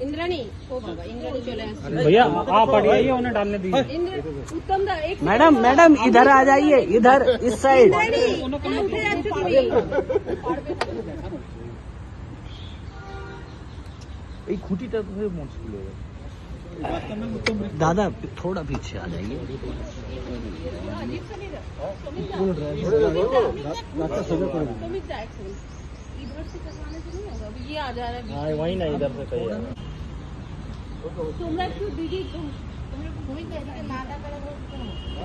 इंद्राणी ओ बाबा इंद्राणी चले भैया आप पढ़िए उन्हें डालने दीजिए। उत्तम दा एक मैडम मैडम इधर आ जाइए, इधर इस साइड। এই খুঁটিটা ধরে মুশকিল হয়ে যাবে। दादा थोड़ा पीछे आ जाइए। इधर से करवाने से नहीं होगा, ये आ जा रहा है। हाँ वही ना इधर से कहिए। তোমরা একটু দিদি তোমরা ভূমিকা এদিকে না ডাকালে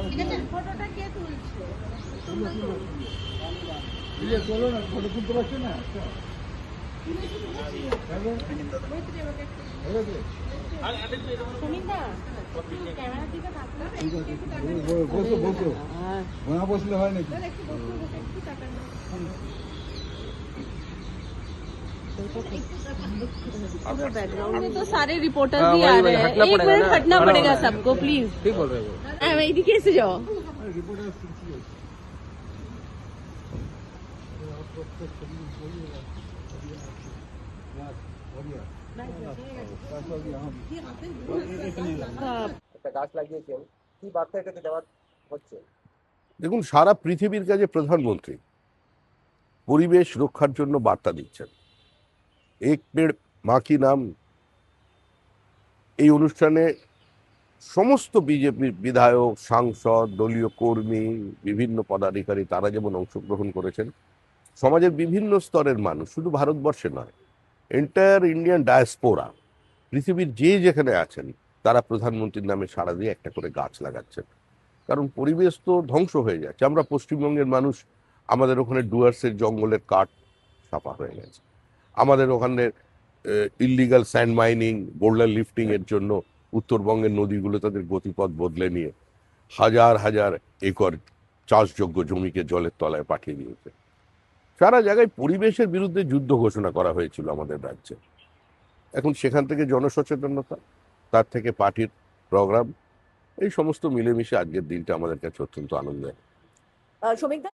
ঠিক আছে। ফটোটা কে তুলছে? তোমরা তো ये चलो ना फोटो तुलते पाরছো না সুমিতা ক্যামেরা দিকে তাকাও। বসো বসো না বসলে হয় নাকি बैकग्राउंड में तो सारे रिपोर्टर भी आ रहे हैं। एक मिनट हटना पड़ेगा सबको प्लीज। ठीक बोल रहे हो। मैं कैसे जाओ একটা গাছ লাগিয়েছেন, কি বার্তা এটাতে দেওয়া হচ্ছে? দেখুন, সারা পৃথিবীর কাছে প্রধানমন্ত্রী পরিবেশ রক্ষার জন্য বার্তা দিচ্ছেন। এক পেড় মা কি নাম, এই অনুষ্ঠানে সমস্ত বিজেপির বিধায়ক, সাংসদ, দলীয় কর্মী, বিভিন্ন পদাধিকারী তারা যেমন অংশগ্রহণ করেছেন, সমাজের বিভিন্ন স্তরের মানুষ, শুধু ভারতবর্ষে নয়, এন্টায়ার ইন্ডিয়ান ডায়াসপোরা, পৃথিবীর যে যেখানে আছেন তারা প্রধানমন্ত্রীর নামে সাড়া দিয়ে একটা করে গাছ লাগাচ্ছেন। কারণ পরিবেশ তো ধ্বংস হয়ে যাচ্ছে। আমরা পশ্চিমবঙ্গের মানুষ, আমাদের ওখানে ডুয়ার্সের জঙ্গলের কাঠ সাফা হয়ে গেছে, আমাদের ওখানে illegal sand mining, boulder lifting এর জন্য উত্তরবঙ্গের নদীগুলো তাদের গতিপথ বদলে নিয়ে হাজার হাজার একর চাষযোগ্য জমিকে জলের তলায় পাঠিয়ে দিয়েছে। সারা জায়গায় পরিবেশের বিরুদ্ধে যুদ্ধ ঘোষণা করা হয়েছিল আমাদের রাজ্যে। এখন সেখান থেকে জনসচেতনতা, তার থেকে পার্টির প্রোগ্রাম, এই সমস্ত মিলেমিশে আজকের দিনটা আমাদের কাছে অত্যন্ত আনন্দের। শ্রমিকদের